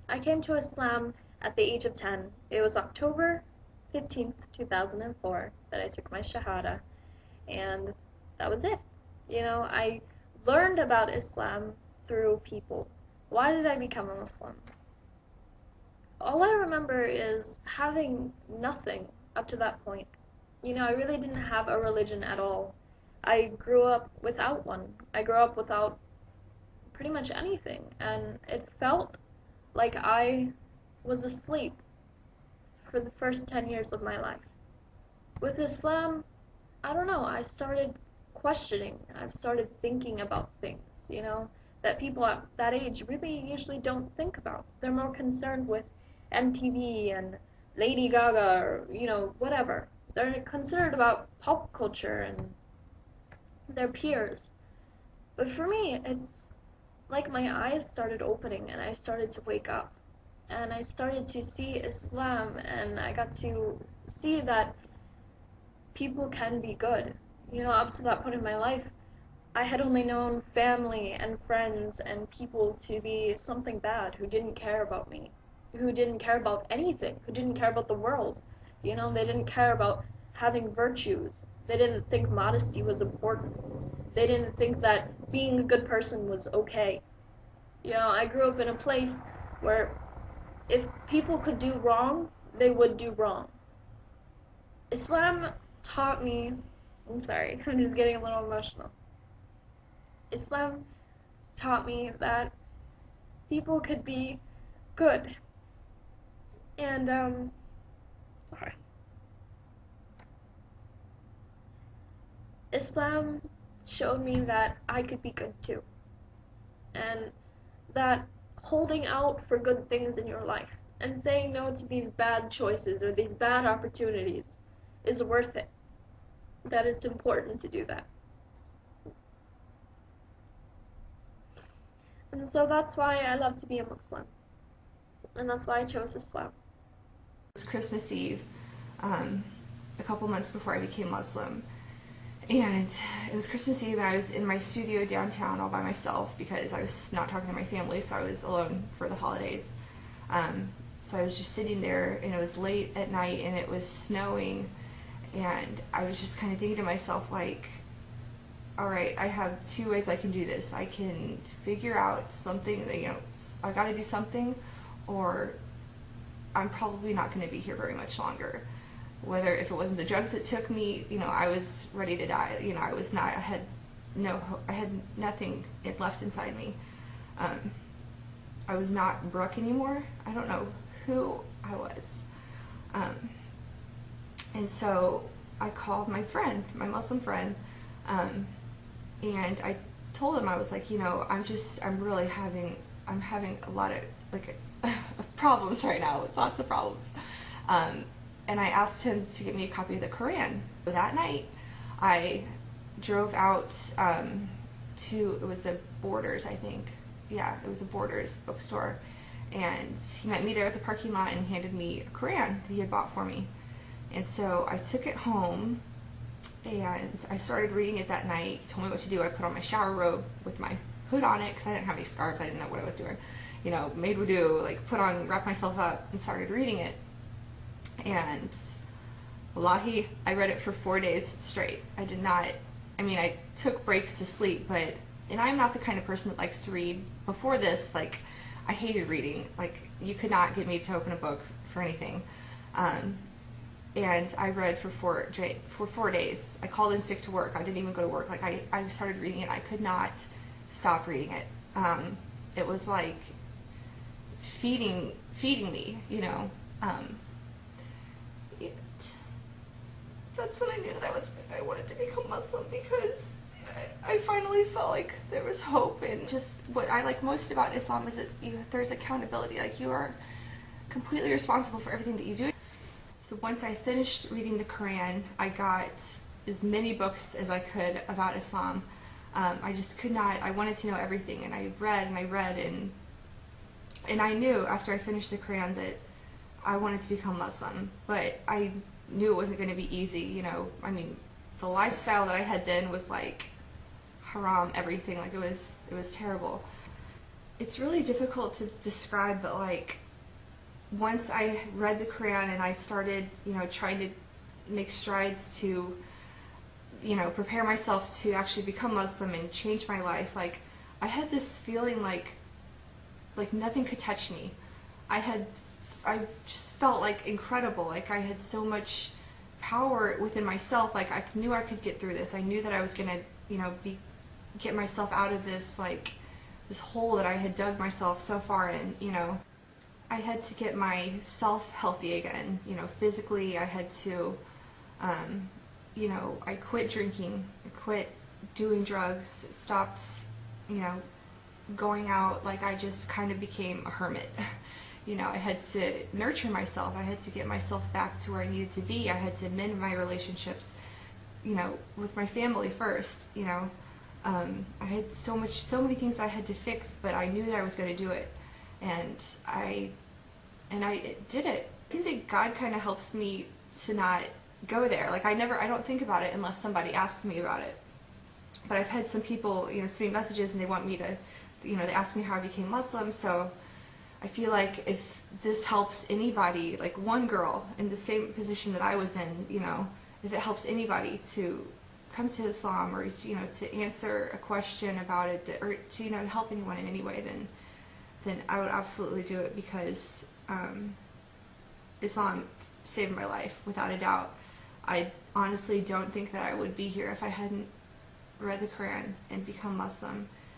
I came to Islam at the age of 10. It was October 15th, 2004 that I took my Shahada, and that was it. I learned about Islam through people. Why did I become a Muslim? All I remember is having nothing up to that point. I really didn't have a religion at all. I grew up without one. I grew up without pretty much anything, and it felt like I was asleep for the first 10 years of my life. With Islam, I don't know, I started questioning. I started thinking about things, that people at that age really usually don't think about. They're more concerned with MTV and Lady Gaga or, whatever. They're concerned about pop culture and their peers. But for me, it's like my eyes started opening and I started to wake up. And I started to see Islam and I got to see that people can be good. Up to that point in my life, I had only known family and friends and people to be something bad who didn't care about me, who didn't care about anything, who didn't care about the world. They didn't care about having virtues. They didn't think modesty was important. They didn't think that being a good person was okay. I grew up in a place where if people could do wrong, they would do wrong. Islam taught me, I'm sorry, I'm just getting a little emotional. Islam taught me that people could be good. And, sorry. Islam showed me that I could be good too. And that holding out for good things in your life and saying no to these bad choices or these bad opportunities is worth it. That it's important to do that. And so that's why I love to be a Muslim. And that's why I chose Islam. It was Christmas Eve, a couple months before I became Muslim. And it was Christmas Eve and I was in my studio downtown all by myself because I was not talking to my family, so I was alone for the holidays. So I was just sitting there and it was late at night and it was snowing and I was just kind of thinking to myself like, alright, I have two ways I can do this. I can figure out something that, I gotta do something, or I'm probably not going to be here very much longer. Whether if it wasn't the drugs that took me, I was ready to die. I was not. I had nothing left inside me. I was not Brooke anymore. I don't know who I was. And so I called my friend, my Muslim friend, and I told him I was like, I'm having a lot of problems right now, with lots of problems. And I asked him to get me a copy of the Quran. That night, I drove out it was a Borders, I think. Yeah, it was a Borders bookstore. And he met me there at the parking lot and handed me a Quran that he had bought for me. And so I took it home and I started reading it that night. He told me what to do. I put on my shower robe with my hood on it because I didn't have any scarves. I didn't know what I was doing. Made wudu, wrapped myself up and started reading it. And wallahi, I read it for 4 days straight. I took breaks to sleep, and I'm not the kind of person that likes to read. Before this, I hated reading. You could not get me to open a book for anything. And I read for 4 days. I called in sick to work. I didn't even go to work. I started reading it. I could not stop reading it. It was like feeding me, that's when I knew that I wanted to become Muslim, because I finally felt like there was hope. And just what I like most about Islam is that there's accountability. You are completely responsible for everything that you do. So once I finished reading the Quran, I got as many books as I could about Islam. I just could not, I wanted to know everything, and I read and I read, and I knew after I finished the Quran that I wanted to become Muslim, but I knew it wasn't going to be easy. The lifestyle that I had then was haram, everything. It was terrible. it's really difficult to describe, but like once I read the Quran and I started, trying to make strides to, prepare myself to actually become Muslim and change my life, like I had this feeling like nothing could touch me. I just felt like incredible. Like I had so much power within myself. Like I knew I could get through this. I knew that I was gonna, get myself out of this, like this hole that I had dug myself so far in. I had to get myself healthy again. Physically, I had to, I quit drinking. I quit doing drugs. Stopped, going out. Like I just kind of became a hermit. I had to nurture myself. I had to get myself back to where I needed to be. I had to mend my relationships, with my family first. I had so many things I had to fix, but I knew that I was going to do it, and I did it. I think that God kind of helps me to not go there. Like I don't think about it unless somebody asks me about it. But I've had some people, send me messages and they want me to, they ask me how I became Muslim. So I feel like if this helps anybody, like one girl in the same position that I was in, if it helps anybody to come to Islam or, to answer a question about it, or to, help anyone in any way, then I would absolutely do it, because Islam saved my life, without a doubt. I honestly don't think that I would be here if I hadn't read the Quran and become Muslim.